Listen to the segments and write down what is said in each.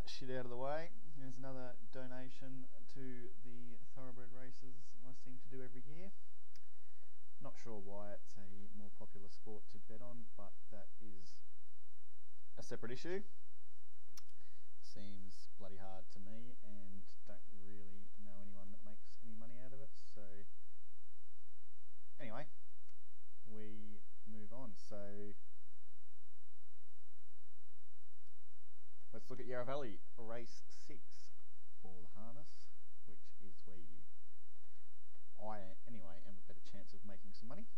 that shit out of the way, there's another donation to the Thoroughbred races I seem to do every year. Not sure why it's a more popular sport to bet on, but that is a separate issue. Seems bloody hard to me, and don't really know anyone that makes any money out of it. So anyway, we move on. So let's look at Yarra Valley race 6 for the harness, which is where I anyway am a better chance of making some money.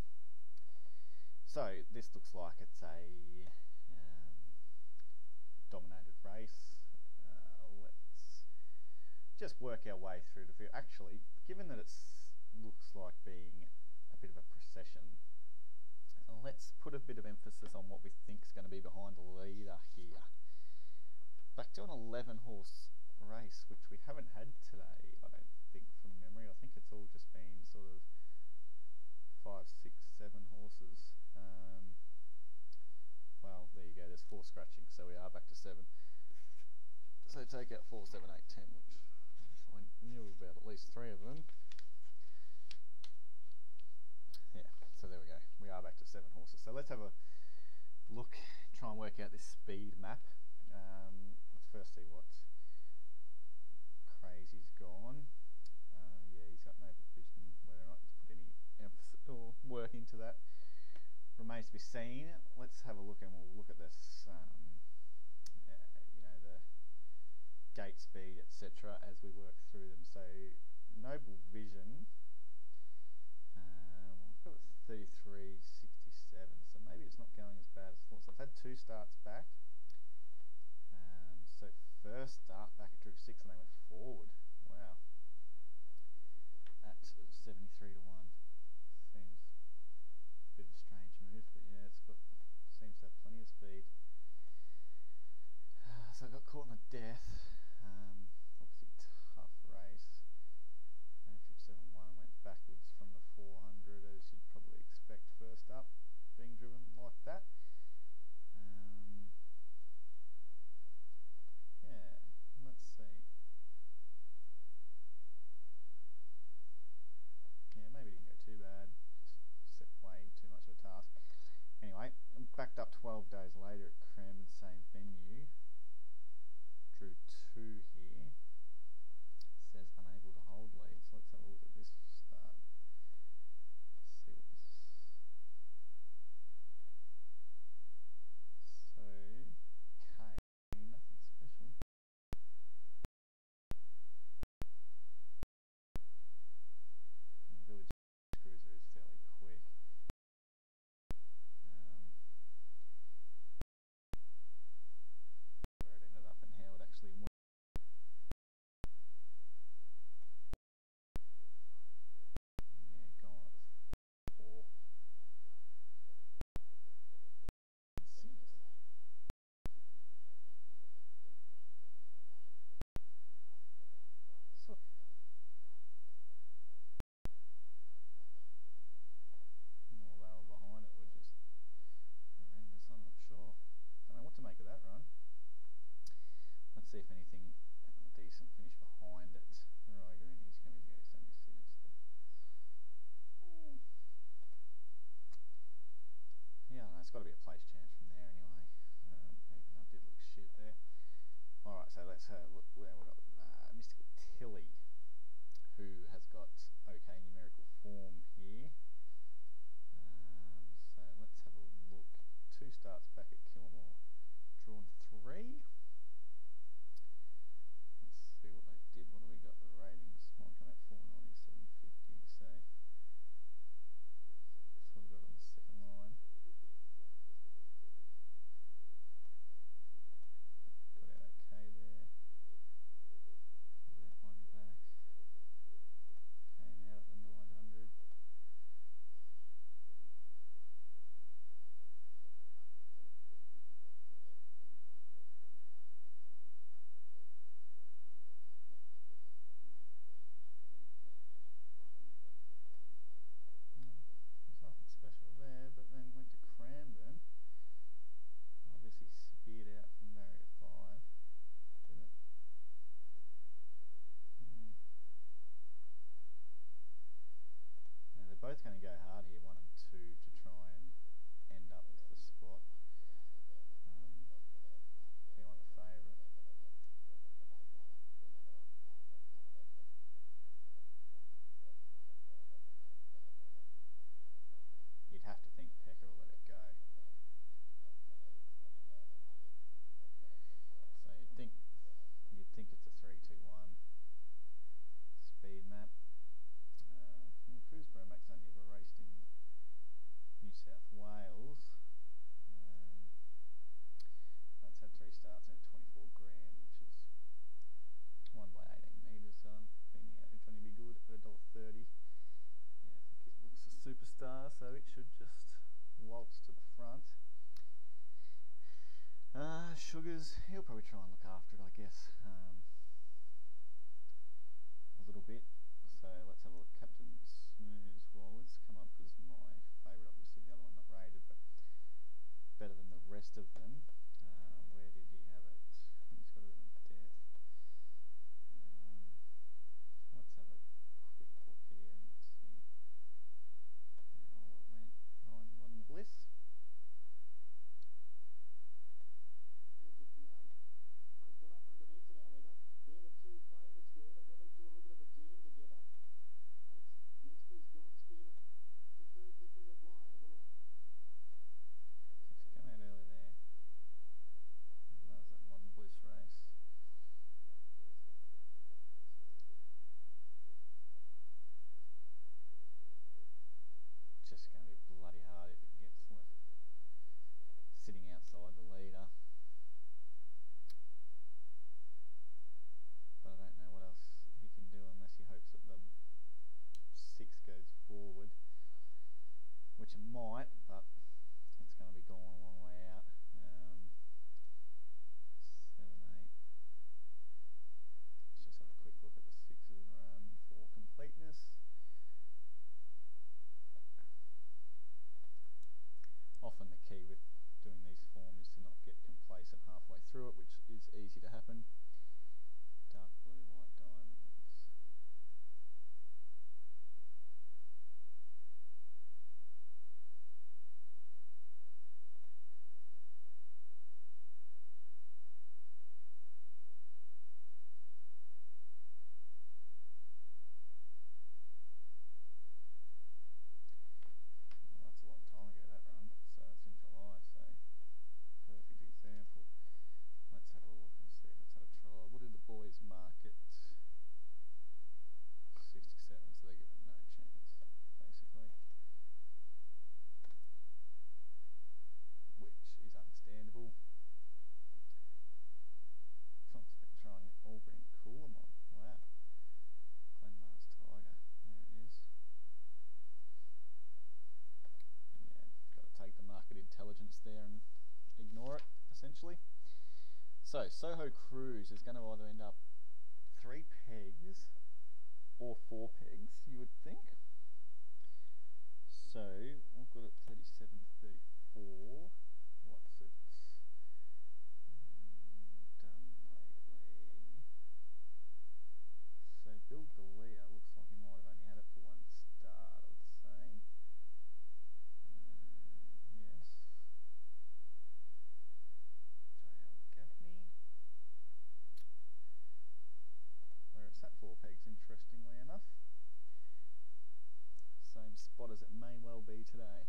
So this looks like it's a dominated race. Let's just work our way through the field. Actually, given that it looks like being a bit of a procession, let's put a bit of emphasis on what we think is going to be behind the leader here. Back to an 11 horse race, which we haven't had today, I don't think, from memory. I think it's all just been sort of 5, 6, 7 horses. Well, there you go, there's 4 scratching, so we are back to 7. So take out 4, 7, 8, 10, which I knew about at least 3 of them. Yeah, so there we go, we are back to 7 horses. So let's have a look, try and work out this speed map. Let's first see what Crazy's gone. Yeah, he's got Noble Vision. Whether or not he's put any emphasis or work into that remains to be seen. Let's have a look, and we'll look at this, you know, the gate speed, etc., as we work through them. So Noble Vision, I've got 33.67, so maybe it's not going as bad as I thought. So I've had 2 starts back. So first start back it drew 6 and they went forward. Wow. At 73 to 1. Seems a bit of a strange move, but yeah, it's got, seems to have plenty of speed. So I got caught in a death. Obviously tough race. Trip 7-1 went backwards from the 400, as you'd probably expect first up, being driven like that. Yeah, let's see. Yeah, maybe it didn't go too bad. Just set way too much of a task. Anyway, backed up 12 days later at Cranbourne, same venue. Drew 2 here. Says unable to hold lead. So let's have a look at this start. Let's see what's. So, K. Nothing special. Village Cruiser is fairly quick. Where it ended up and how it actually went. Yeah, gone at 4. 6. So well, they were behind it, were just horrendous. I'm not sure. Don't know what to make of that run. Let's see if anything decent finish behind it. Riger in, he's coming to go 76. Yeah, no, it's got to be a place chance from there anyway. Even though it did look shit there. Alright, so let's look where we've got Mystical Tilly, who has got okay numerical form here. So let's have a look. 2 starts back at Kilmore. Drawn 3. Let's see what they did. What do we got? The ratings. Mine come out 490, 750. So that's what we've got on the second line. Got out okay there. That one back. Came out at the 900. going to go hard here, 1 and 2, to try and end up with the spot. Behind the favourite. You'd have to think Pecker will let it go. So you'd think it's a 3-2-1 speed map. Cruiseborough Max only ever raced in New South Wales. That's had 3 starts and 24 grand, which is won by 18 metres. So I think the average only be good at $1.30. Yeah, I think it looks a superstar, so it should just waltz to the front. Sugars, he'll probably try and look after it, I guess, a little bit. So let's have a look. Captain Snooze. Well, let's come up as my favourite. Obviously, the other one not rated, but better than the rest of them. Where did he have it? He's got it in a death. Let's have a quick look here and see how it went on Modern Bliss. Just going to be bloody hard if it gets left sitting outside the leader. But I don't know what else he can do unless he hopes that the 6 goes forward, which it might, but it's going to be going a long way out. 7, 8. Let's just have a quick look at the 6's run for completeness. Often the key with doing these forms is to not get complacent halfway through it, which is easy to happen. Dark blue, white diamonds. That's a long time ago, that run. So it's in July, so perfect example. Let's have a look and see if it's had a trial. What did the boys mark it? 67, so they give it no chance, basically. Which is understandable. Someone's been trying Aubrey and Coolamon. Wow. Glenmars Tiger. There it is. Yeah, got to take the market intelligence there and ignore it, essentially. So, Soho Cruise is going to either end up 3 pegs or 4 pegs, you would think. So, I've got it 37, 34. What's it done lately? So, Bill Galea looks like he might have only had it for 1 start, I would say. Yes. JL Gaffney. Where it's at 4 pegs, interestingly enough. Same spot as it may well be today.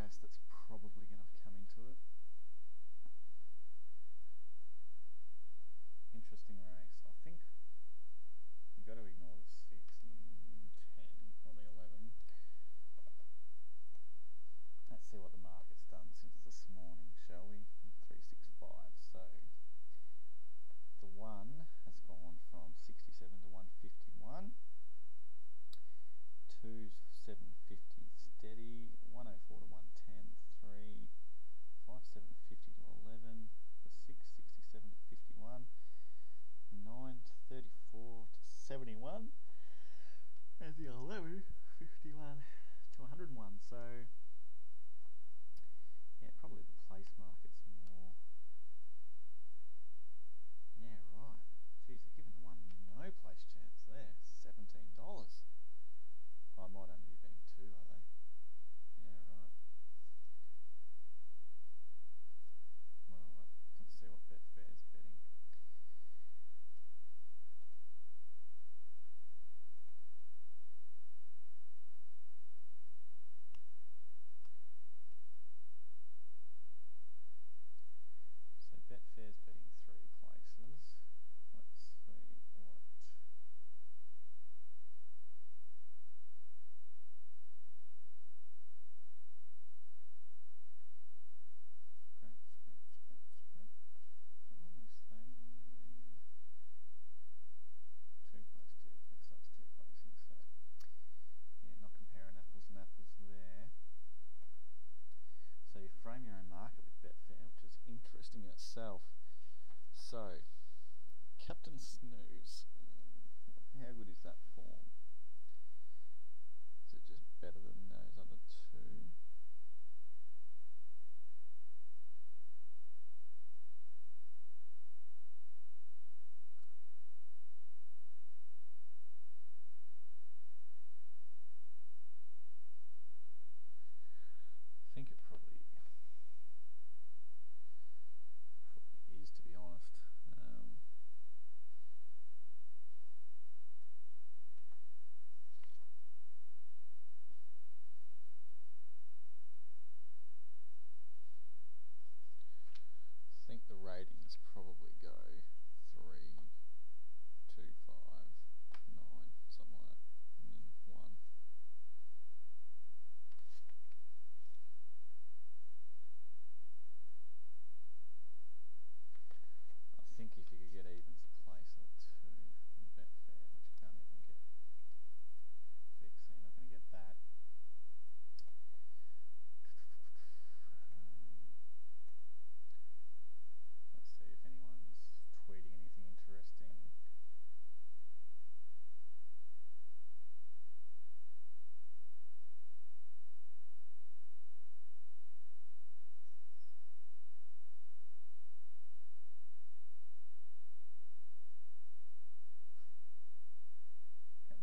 bias that's probably going to come into it. Interesting race. I think you got to ignore the 6 and 10 or the 11. Let's see what the market's done since this morning, shall we? 365. So the 1 has gone from 67 to 151. 2's 750 steady. 104 to 110. 3. 5 750 to 11. The 6 67 to 51. 9 to 34 to 71. And the 11 51 to 101. So yeah, probably the place market's more. Yeah, right. Geez, they're giving the 1 no place chance there. $17. Oh, I might only be being 2, are they? Yeah, right. Well, let's see what Betfair's betting. So Betfair's betting 3 places. Let's see what. So you frame your own market with Betfair, which is interesting in itself. So, Captain Snooze, how good is that form? Is it just better than those other 2? I think it probably is, to be honest. I think the ratings probably go 3, 2, 5, 9, something like that, and then 1. I think if you could get evens a place at 2 in Betfair, which you can't even get fixed, so you're not going to get that. Let's see if anyone's tweeting anything interesting.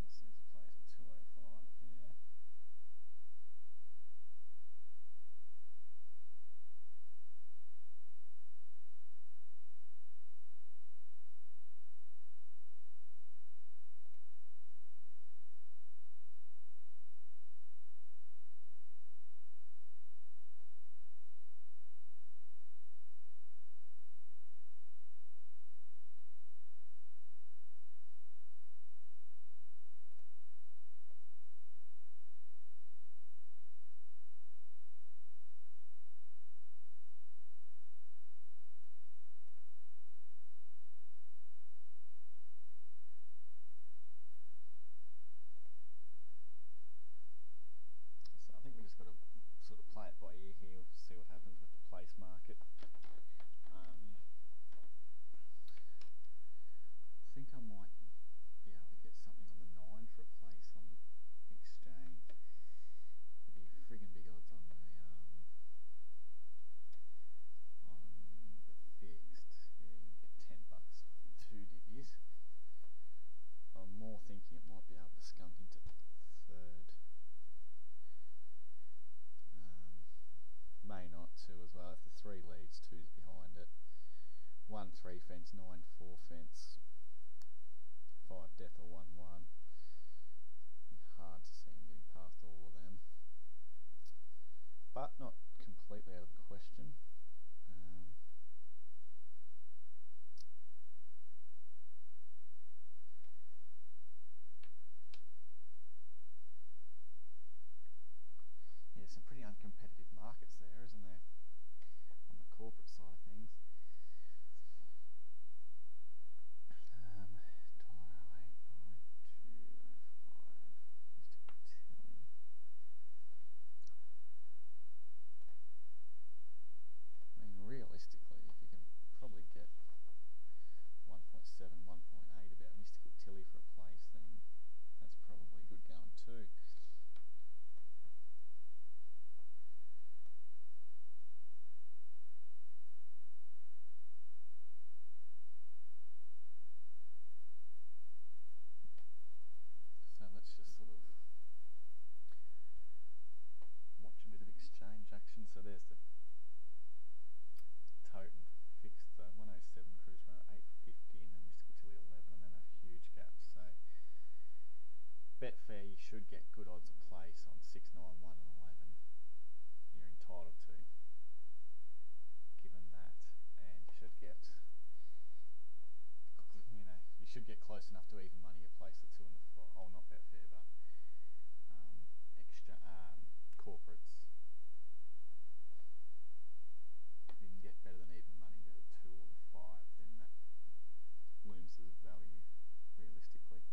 This is a place at 205, yeah. So I think we just got to sort of play it by ear here, see what happens with the place market. I think I might be able to get something on the 9 for a place on the exchange. It'd be friggin' big odds on the fixed. Yeah, you can get $10 for 2 divvies. I'm more thinking it might be able to skunk into 3rd. May not 2 as well. If the 3 leads, 2's behind it. 1 3 fence, 9 4 fence, 5 death or 1 1. Hard to see him getting past all of them. But not completely out of the question. Yeah, some pretty uncompetitive markets there, isn't there, on the corporate side of things. Realistically, if you can probably get 1.7, 1.8 about Mystical Tilly for a place, then that's probably good going too. So let's just sort of watch a bit of exchange action. So there's the Toten fixed the 107 cruise around 850, and then Mystical Tilly 11, and then a huge gap. So Betfair, you should get good odds of place on 6, 9, 1 and 11. You're entitled to, given that, and you should get, you should get close enough to even money a place the 2 and the 4. Oh, not Betfair, but extra corporates. If you can get better than even money, go to 2 or the 5, then that looms as value realistically.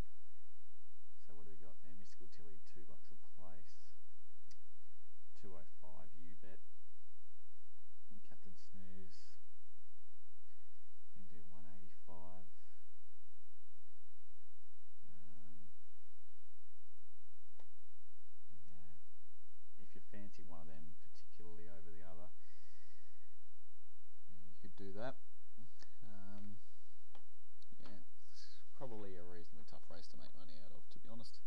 So what do we got there? Mystical Tilly, $2 a place. 205 U-bet. And Captain Snooze, you can do 185. Yeah, if you fancy one of them particularly over the other, yeah, you could do that. Yeah, it's probably a reasonably tough race to make money out of, to be honest.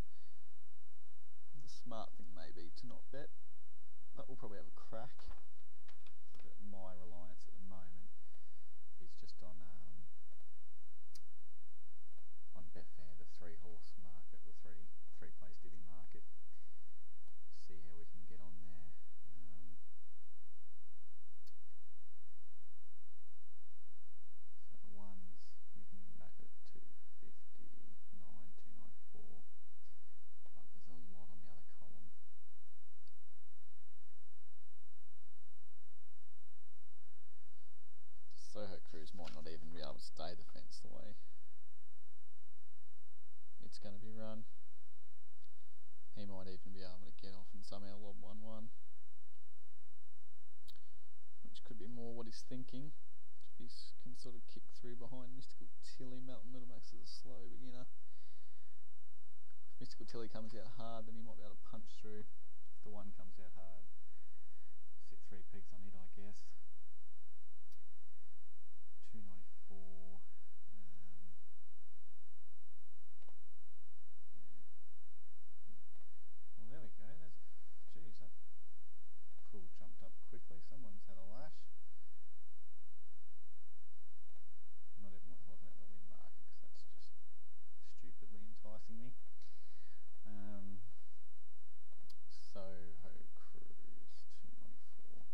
The smart thing may be to not bet, but we'll probably have a crack. But my reliance at the moment is just on Betfair, the 3-horse market, the three place divvy market. See how we can get on there. So the ones we can back at 259, 294. But there's a lot on the other column. Soho Cruise might not even be able to stay the fence the way it's going to be run. He might even be able to get off and somehow lob 1-1, which could be more what he's thinking. If he can sort of kick through behind Mystical Tilly, Melton Littlemax is a slow beginner. If Mystical Tilly comes out hard, then he might be able to punch through. If the 1 comes out hard, sit 3 pegs on it, I guess. 294. Well, there we go. Geez, that pool jumped up quickly. Someone's had a lash. I'm not even looking at the win market because that's just stupidly enticing me. Soho Cruise 294.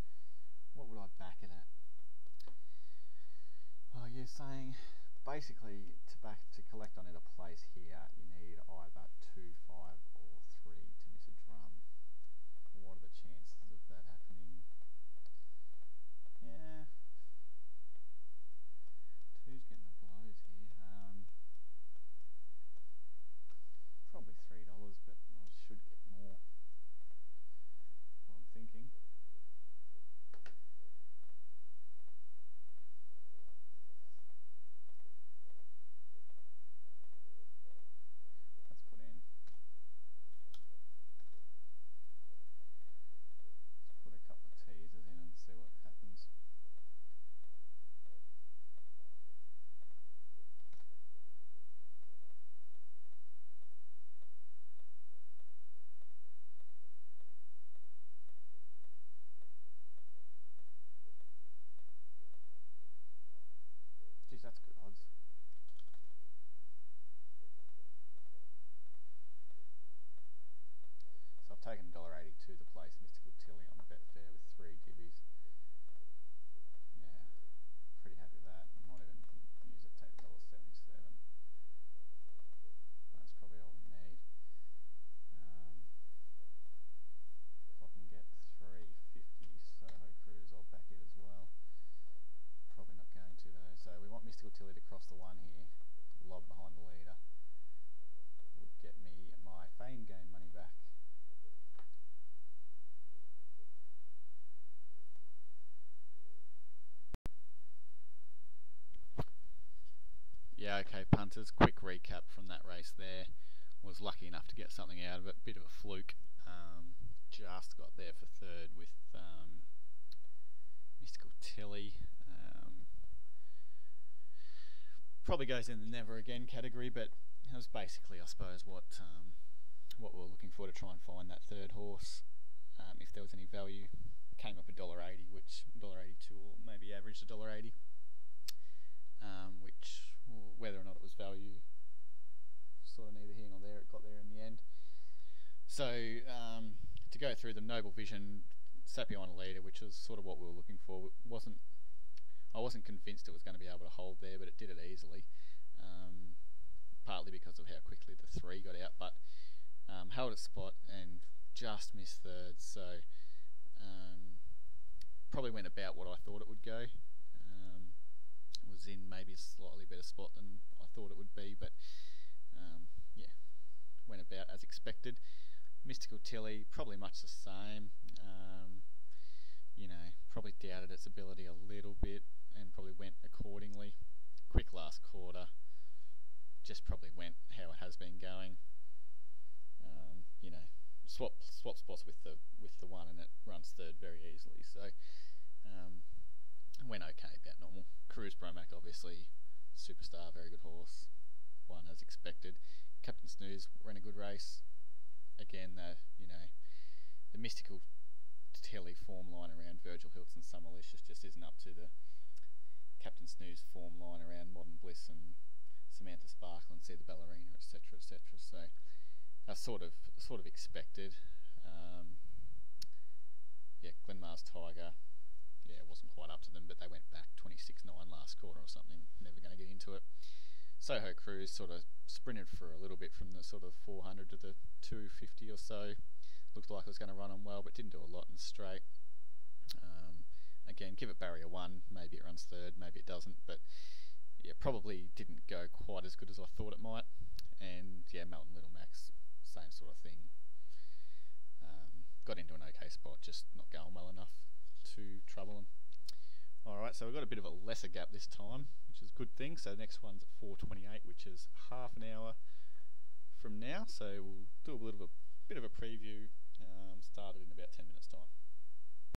What would I back it at? Oh, you're saying basically to collect on it a place here, you need either 2, 5 or 3 to miss a drum. What are the chances of that happening? Yeah, 2's getting the blows here. Probably $3, but I should get more. What I'm thinking. Let's put in OK punters. Quick recap from that race there. Was lucky enough to get something out of it. Bit of a fluke. Just got there for third with Mystical Tilly. Probably goes in the never again category, but it was basically, I suppose, what we were looking for to try and find that third horse. If there was any value, came up $1.80, which $1.82 or maybe averaged $1.80. Which, whether or not it was value, sort of neither here nor there. It got there in the end. So to go through the Noble Vision, Sapiona leader, which was sort of what we were looking for. I wasn't convinced it was going to be able to hold there, but it did it easily. Partly because of how quickly the 3 got out, but held its spot and just missed third. So probably went about what I thought it would go. Was in maybe a slightly better spot than I thought it would be, but yeah, went about as expected. Mystical Tilly, probably much the same. Probably doubted its ability a little bit and probably went accordingly. Quick last quarter, just probably went how it has been going. Swap spots with the 1, and it runs third very easily. So went okay, about normal. Cruise Bromac, obviously, superstar, very good horse. Won as expected. Captain Snooze ran a good race. Again, the Mystical Tilly form line around Virgil Hilton Summerlicious just isn't up to the Captain Snooze form line around Modern Bliss and Samantha Sparkle and See the Ballerina, etc., etc. So I sort of expected. Glenmar's Tiger. It wasn't quite up to them, but they went back 26-9 last quarter or something. Never going to get into it. Soho Cruise sort of sprinted for a little bit from the sort of 400 to the 250 or so. Looked like it was going to run on well, but didn't do a lot in the straight. Again, give it barrier 1. Maybe it runs third, maybe it doesn't. But yeah, probably didn't go quite as good as I thought it might. And yeah, Melton Little Max, same sort of thing. Got into an okay spot, just not going well enough to trouble them. Alright, so we've got a bit of a lesser gap this time, which is a good thing. So the next one's at 4:28, which is half an hour from now. So we'll do a bit of a preview, started in about 10 minutes time.